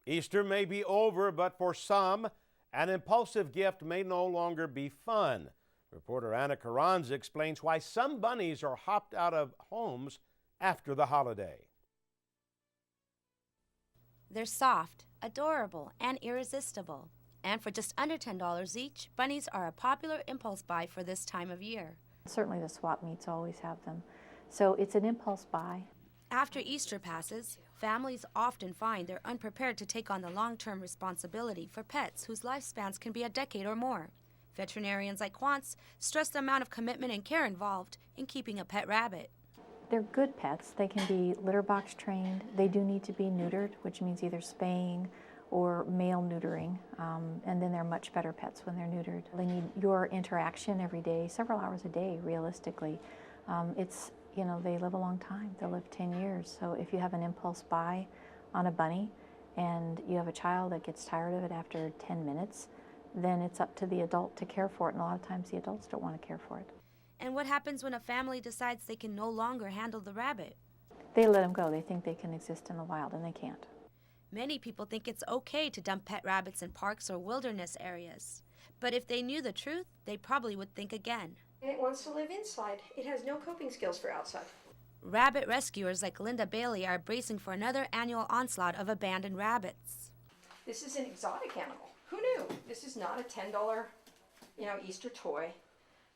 Easter may be over, but for some, an impulsive gift may no longer be fun. Reporter Anna Carranza explains why some bunnies are hopped out of homes after the holiday. They're soft, adorable, and irresistible. And for just under $10 each, bunnies are a popular impulse buy for this time of year. Certainly the swap meets always have them. So it's an impulse buy. After Easter passes, families often find they're unprepared to take on the long-term responsibility for pets whose lifespans can be a decade or more. Veterinarians like Quantz stress the amount of commitment and care involved in keeping a pet rabbit. They're good pets. They can be litter box trained. They do need to be neutered, which means either spaying or male neutering, and then they're much better pets when they're neutered. They need your interaction every day, several hours a day, realistically. They live a long time. They'll live 10 years. So if you have an impulse buy on a bunny and you have a child that gets tired of it after 10 minutes, then it's up to the adult to care for it, and a lot of times the adults don't want to care for it. And what happens when a family decides they can no longer handle the rabbit? They let them go. They think they can exist in the wild, and they can't. Many people think it's okay to dump pet rabbits in parks or wilderness areas. But if they knew the truth, they probably would think again. It wants to live inside. It has no coping skills for outside. Rabbit rescuers like Linda Baley are bracing for another annual onslaught of abandoned rabbits. This is an exotic animal. Who knew? This is not a $10, Easter toy.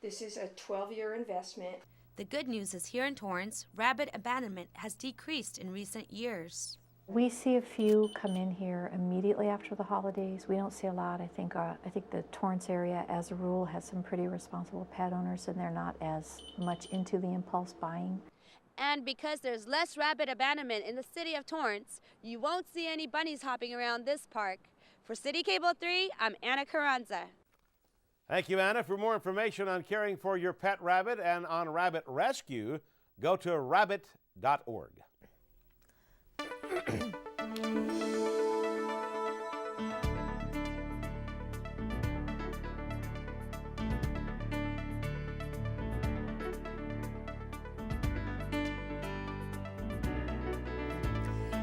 This is a 12-year investment. The good news is here in Torrance, rabbit abandonment has decreased in recent years. We see a few come in here immediately after the holidays. We don't see a lot. I think the Torrance area, as a rule, has some pretty responsible pet owners, and they're not as much into the impulse buying. And because there's less rabbit abandonment in the city of Torrance, you won't see any bunnies hopping around this park. For CitiCABLE 3, I'm Anna Carranza. Thank you, Anna. For more information on caring for your pet rabbit and on rabbit rescue, go to rabbit.org.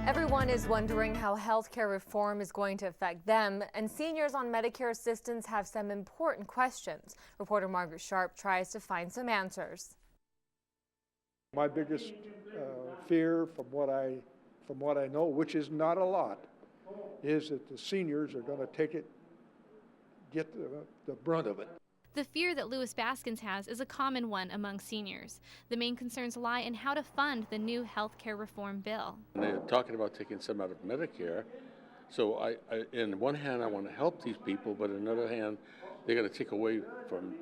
Everyone is wondering how health care reform is going to affect them, and seniors on Medicare assistance have some important questions. Reporter Margaret Sharp tries to find some answers. My biggest fear from what I know, which is not a lot, is that the seniors are going to get the brunt of it. The fear that Louis Baskins has is a common one among seniors. The main concerns lie in how to fund the new health care reform bill. They're talking about taking some out of Medicare. So I in one hand, I want to help these people, but on the other hand, they're going to take away from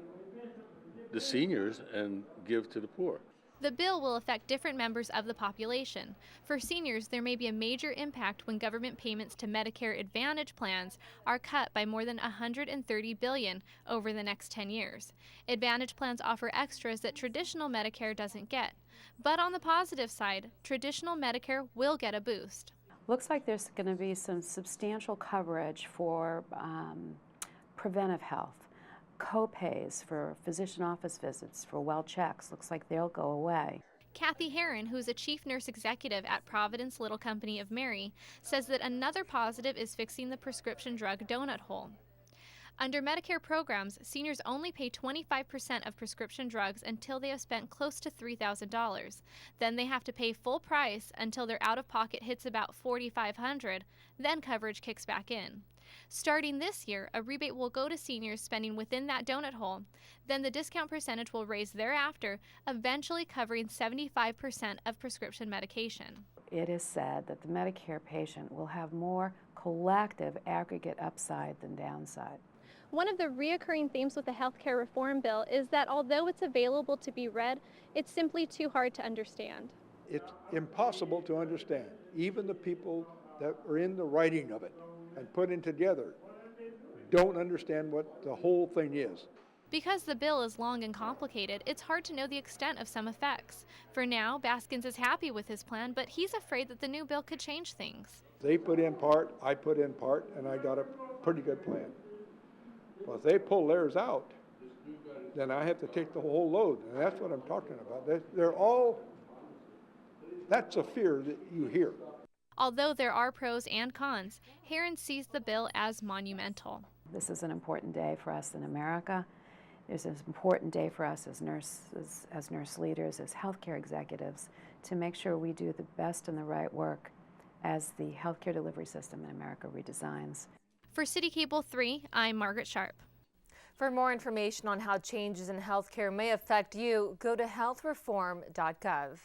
the seniors and give to the poor. The bill will affect different members of the population. For seniors, there may be a major impact when government payments to Medicare Advantage plans are cut by more than $130 billion over the next 10 years. Advantage plans offer extras that traditional Medicare doesn't get. But on the positive side, traditional Medicare will get a boost. Looks like there's going to be some substantial coverage for preventive health. Co-pays for physician office visits, for well checks, looks like they'll go away. Kathy Herron, who's a chief nurse executive at Providence Little Company of Mary, says that another positive is fixing the prescription drug donut hole. Under Medicare programs, seniors only pay 25% of prescription drugs until they have spent close to $3,000. Then they have to pay full price until their out-of-pocket hits about $4,500, then coverage kicks back in. Starting this year, a rebate will go to seniors spending within that donut hole. Then the discount percentage will raise thereafter, eventually covering 75% of prescription medication. It is said that the Medicare patient will have more collective aggregate upside than downside. One of the reoccurring themes with the healthcare reform bill is that although it's available to be read, it's simply too hard to understand. It's impossible to understand. Even the people that are in the writing of it and putting together don't understand what the whole thing is. Because the bill is long and complicated, it's hard to know the extent of some effects. For now, Baskins is happy with his plan, but he's afraid that the new bill could change things. They put in part, I put in part, and I got a pretty good plan. Well, if they pull theirs out, then I have to take the whole load, and that's what I'm talking about. They're all, that's a fear that you hear. Although there are pros and cons, Heron sees the bill as monumental. This is an important day for us in America. It's an important day for us as nurse leaders, as healthcare executives, to make sure we do the best and the right work as the healthcare delivery system in America redesigns. For CitiCABLE 3, I'm Margaret Sharp. For more information on how changes in healthcare may affect you, go to healthreform.gov.